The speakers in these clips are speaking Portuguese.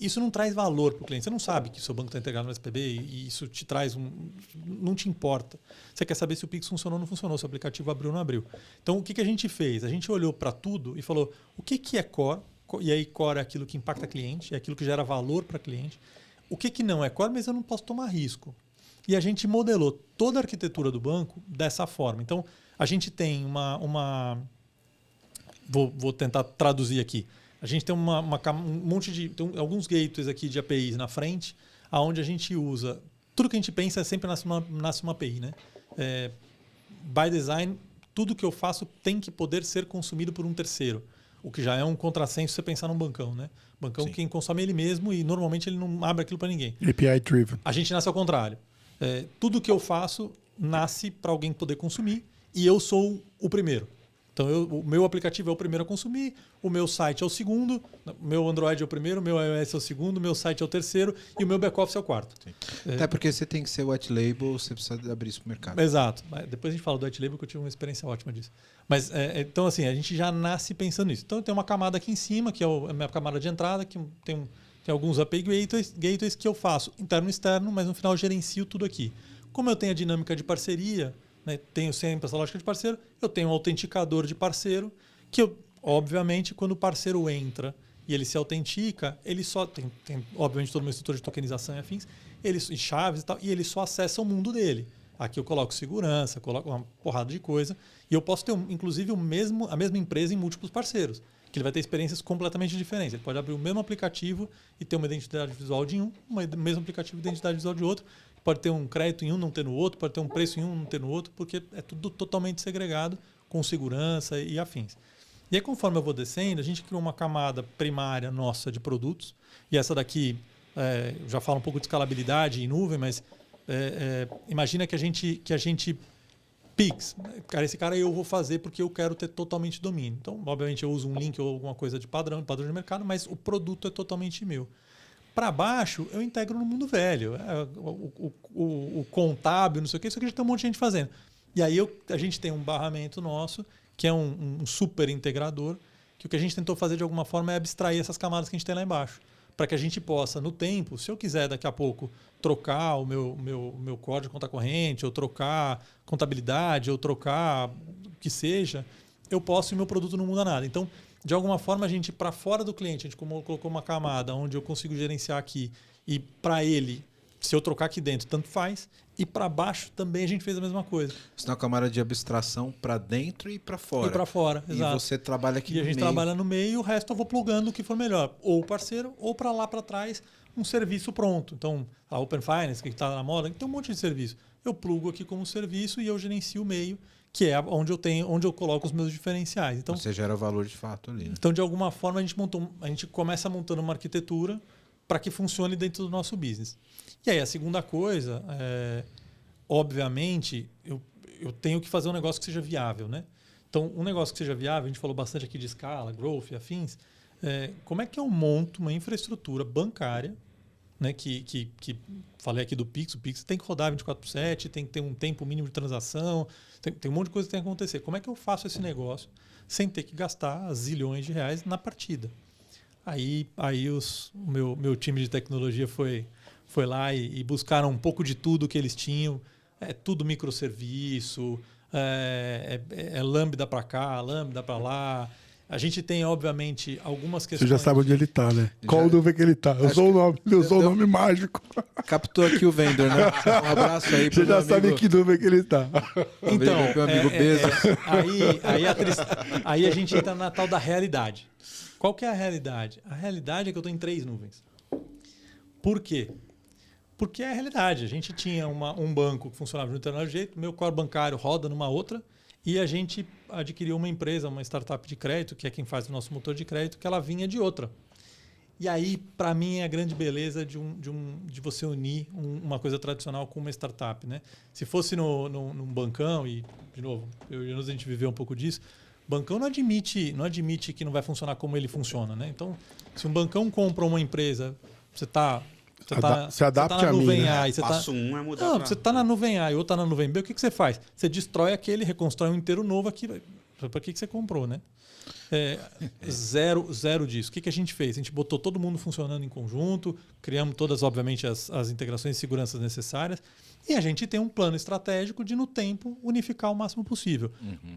isso não traz valor para o cliente. Você não sabe que o seu banco está integrado no SPB e isso te traz não te importa. Você quer saber se o Pix funcionou ou não funcionou, se o aplicativo abriu ou não abriu. Então, o que a gente fez? A gente olhou para tudo e falou o que é core, e aí core é aquilo que impacta cliente, é aquilo que gera valor para cliente. O que não é core, mas eu não posso tomar risco. E a gente modelou toda a arquitetura do banco dessa forma. Então, a gente tem Vou tentar traduzir aqui. A gente tem um monte de... Tem alguns gateways aqui de APIs na frente, onde a gente usa... Tudo que a gente pensa sempre nasce uma API, né? By design, tudo que eu faço tem que poder ser consumido por um terceiro. O que já é um contrassenso se você pensar num bancão, né? Bancão, quem consome é ele mesmo e normalmente ele não abre aquilo para ninguém. API driven. A gente nasce ao contrário. Tudo que eu faço nasce para alguém poder consumir e eu sou o primeiro. Então, o meu aplicativo é o primeiro a consumir, o meu site é o segundo, o meu Android é o primeiro, o meu iOS é o segundo, o meu site é o terceiro e o meu back-office é o quarto. Até porque você tem que ser white label, você precisa abrir isso para o mercado. Exato. Depois a gente fala do white label, que eu tive uma experiência ótima disso. Mas, então, assim, a gente já nasce pensando nisso. Então, tem uma camada aqui em cima, que é a minha camada de entrada, que tem alguns API gateways que eu faço interno e externo, mas no final eu gerencio tudo aqui. Como eu tenho a dinâmica de parceria, né, tenho sempre essa lógica de parceiro, eu tenho um autenticador de parceiro, que eu, obviamente, quando o parceiro entra e ele se autentica, ele só tem obviamente, toda uma estrutura de tokenização e afins, e chaves e tal, e ele só acessa o mundo dele. Aqui eu coloco segurança, coloco uma porrada de coisa, e eu posso ter, inclusive, a mesma empresa em múltiplos parceiros, que ele vai ter experiências completamente diferentes. Ele pode abrir o mesmo aplicativo e ter uma identidade visual de um, o mesmo aplicativo e identidade visual de outro. Pode ter um crédito em um, não ter no outro, pode ter um preço em um, não ter no outro, porque é tudo totalmente segregado, com segurança e afins. E aí, conforme eu vou descendo, a gente criou uma camada primária nossa de produtos, e essa daqui, já fala um pouco de escalabilidade em nuvem, mas imagina que a gente Pix, cara, esse cara eu vou fazer porque eu quero ter totalmente domínio. Então, obviamente, eu uso um link ou alguma coisa de padrão de mercado, mas o produto é totalmente meu. Para baixo, eu integro no mundo velho. O contábil, não sei o que, isso aqui já tem um monte de gente fazendo. E aí a gente tem um barramento nosso, que é um super integrador, que o que a gente tentou fazer de alguma forma é abstrair essas camadas que a gente tem lá embaixo. Para que a gente possa, no tempo, se eu quiser daqui a pouco trocar o meu código de conta corrente, ou trocar contabilidade, ou trocar o que seja, eu posso e meu produto não muda nada. Então, de alguma forma, a gente, para fora do cliente, a gente colocou uma camada onde eu consigo gerenciar aqui e para ele, se eu trocar aqui dentro, tanto faz. E para baixo também a gente fez a mesma coisa. Você tem uma camada de abstração para dentro e para fora. E para fora, exato. E você trabalha aqui no meio. E a gente trabalha no meio e o resto eu vou plugando o que for melhor. Ou o parceiro, ou para lá para trás, um serviço pronto. Então, a Open Finance, que está na moda, tem um monte de serviço. Eu plugo aqui como serviço e eu gerencio o meio, que é onde eu coloco os meus diferenciais. Então, você gera valor de fato ali. Né? Então, de alguma forma, a gente começa montando uma arquitetura para que funcione dentro do nosso business. E aí, a segunda coisa, obviamente, eu tenho que fazer um negócio que seja viável, né? Então, um negócio que seja viável, a gente falou bastante aqui de escala, growth e afins, como é que eu monto uma infraestrutura bancária, né, que falei aqui do Pix, o Pix tem que rodar 24/7, tem que ter um tempo mínimo de transação, tem um monte de coisa que tem que acontecer. Como é que eu faço esse negócio sem ter que gastar zilhões de reais na partida? Aí o meu time de tecnologia foi lá e buscaram um pouco de tudo que eles tinham. É tudo microserviço, lambda para cá, lambda para lá. A gente tem, obviamente, algumas questões... Você já sabe onde ele está, né? Qual nuvem que ele está? Usou o nome, ele usou o nome mágico. Captou aqui o vendor, né? Um abraço aí pro Você já sabe que nuvem que ele está. Então, meu amigo Bezos. Aí a gente entra na tal da realidade. Qual que é a realidade? A realidade é que eu estou em 3 nuvens. Por quê? Porque é a realidade. A gente tinha um banco que funcionava de um determinado jeito, meu core bancário roda numa outra, e a gente adquiriu uma empresa, uma startup de crédito, que é quem faz o nosso motor de crédito, que ela vinha de outra. E aí, para mim, é a grande beleza de você unir uma coisa tradicional com uma startup. Né? Se fosse num bancão, e, de novo, a gente viveu um pouco disso, bancão não admite que não vai funcionar como ele funciona. Né? Então, se um bancão compra uma empresa, você adapta na nuvem A. Passo 1 é mudar. Não, você está na nuvem A e outro está na nuvem B, o que você faz? Você destrói aquele, reconstrói um inteiro novo aqui. Para que você comprou, né? Zero disso. O que a gente fez? A gente botou todo mundo funcionando em conjunto, criamos todas, obviamente, as integrações e seguranças necessárias, e a gente tem um plano estratégico de, no tempo, unificar o máximo possível.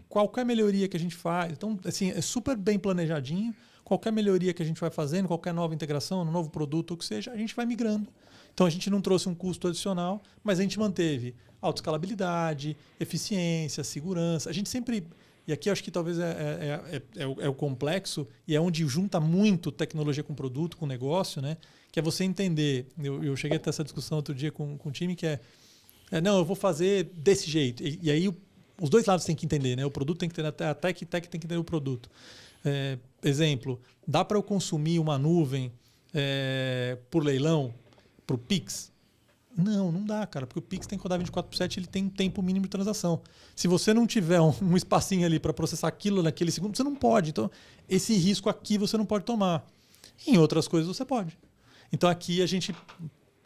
Qualquer melhoria que a gente faz, então, assim, é super bem planejadinho, qualquer melhoria que a gente vai fazendo, qualquer nova integração, um novo produto, o que seja, a gente vai migrando. Então, a gente não trouxe um custo adicional, mas a gente manteve autoescalabilidade, eficiência, segurança. A gente sempre... E aqui eu acho que talvez é o complexo e é onde junta muito tecnologia com produto, com negócio, né? Que é você entender. Eu cheguei a ter essa discussão outro dia com o time, que não, eu vou fazer desse jeito. E aí os dois lados têm que entender, né? O produto tem que entender, a tech tem que entender o produto. Exemplo, dá para eu consumir uma nuvem por leilão, para o Pix? Não dá, cara, porque o Pix tem que rodar 24/7, ele tem um tempo mínimo de transação. Se você não tiver um espacinho ali para processar aquilo naquele segundo, você não pode. Então, esse risco aqui você não pode tomar. Em outras coisas você pode. Então, aqui a gente...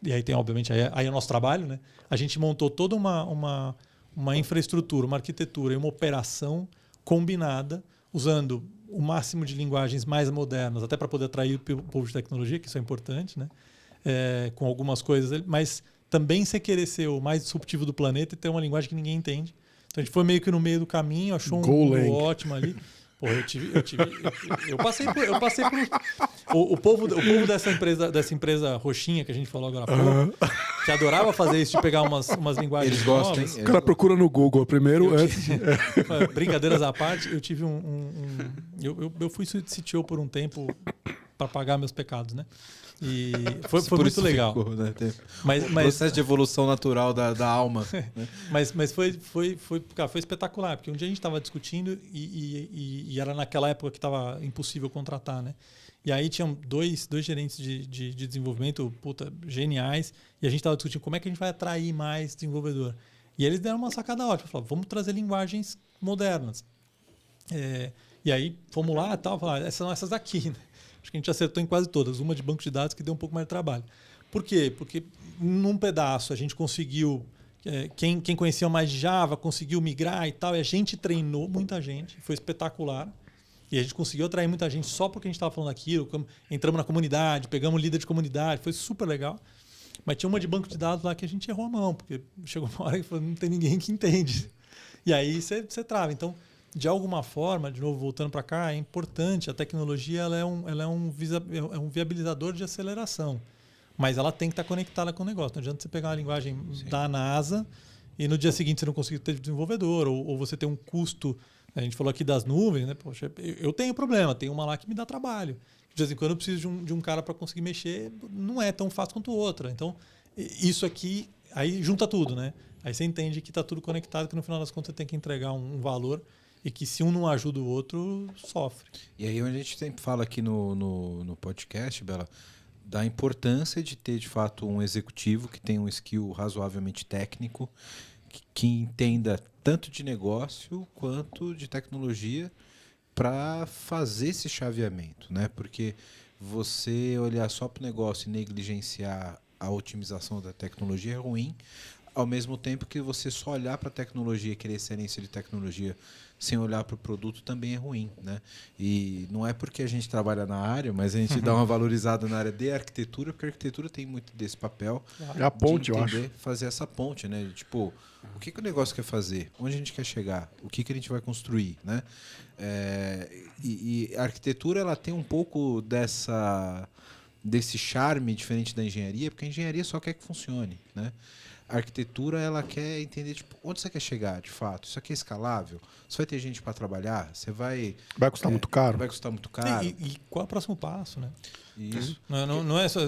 E aí tem, obviamente, aí é o nosso trabalho, né? A gente montou toda uma infraestrutura, uma arquitetura e uma operação combinada, usando o máximo de linguagens mais modernas, até para poder atrair o povo de tecnologia, que isso é importante, né? Com algumas coisas, mas também você querer ser o mais disruptivo do planeta e ter uma linguagem que ninguém entende. Então a gente foi meio que no meio do caminho, achou um mundo ótimo ali. Porra, eu passei por o povo dessa empresa roxinha que a gente falou agora há pouco, que adorava fazer isso de pegar umas linguagens eles gostam, novas. O cara procura no Google primeiro antes. Brincadeiras à parte, eu tive eu fui CTO por um tempo para pagar meus pecados, né? E foi muito legal. Ficou, né? Mas processo de evolução natural da alma. Né? mas foi espetacular, porque um dia a gente estava discutindo e era naquela época que estava impossível contratar, né? E aí tinham dois gerentes de desenvolvimento geniais, e a gente estava discutindo como é que a gente vai atrair mais desenvolvedor. E eles deram uma sacada ótima, falaram, vamos trazer linguagens modernas. E aí fomos lá e tal, falaram, essas são essas daqui, né? Acho que a gente acertou em quase todas. Uma de banco de dados que deu um pouco mais de trabalho. Por quê? Porque num pedaço a gente conseguiu... Quem conhecia mais de Java conseguiu migrar e tal. E a gente treinou muita gente. Foi espetacular. E a gente conseguiu atrair muita gente só porque a gente estava falando aquilo. Entramos na comunidade, pegamos o líder de comunidade. Foi super legal. Mas tinha uma de banco de dados lá que a gente errou a mão. Porque chegou uma hora que não tem ninguém que entende. E aí você trava. Então... De alguma forma, de novo, voltando para cá, é importante. A tecnologia ela é um viabilizador de aceleração. Mas ela tem que estar conectada com o negócio. Não adianta você pegar uma linguagem da NASA e no dia seguinte você não conseguir ter desenvolvedor. Ou você ter um custo... A gente falou aqui das nuvens, né? Poxa, eu tenho problema. Tem uma lá que me dá trabalho. De vez em quando eu preciso de um cara para conseguir mexer. Não é tão fácil quanto outra. Então, isso aqui... Aí junta tudo, né? Aí você entende que está tudo conectado, que no final das contas você tem que entregar um valor... E que se um não ajuda o outro, sofre. E aí a gente sempre fala aqui no podcast, Bela, da importância de ter, de fato, um executivo que tenha um skill razoavelmente técnico, que entenda tanto de negócio quanto de tecnologia para fazer esse chaveamento, né? Porque você olhar só para o negócio e negligenciar a otimização da tecnologia é ruim, ao mesmo tempo que você só olhar para a tecnologia e querer excelência de tecnologia sem olhar para o produto também é ruim, né? E não é porque a gente trabalha na área, mas a gente dá uma valorizada na área de arquitetura, porque a arquitetura tem muito desse papel. É a ponte, eu acho. Fazer essa ponte, né? Tipo, o que o negócio quer fazer? Onde a gente quer chegar? O que a gente vai construir, né? E a arquitetura ela tem um pouco desse charme diferente da engenharia, porque a engenharia só quer que funcione, né? A arquitetura ela quer entender tipo, onde você quer chegar, de fato. Isso aqui é escalável? Você vai ter gente para trabalhar? Você vai custar muito caro? Vai custar muito caro. E qual é o próximo passo, né? Isso. Não é só...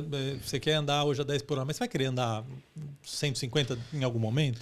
Você quer andar hoje a 10 por hora, mas você vai querer andar 150 em algum momento?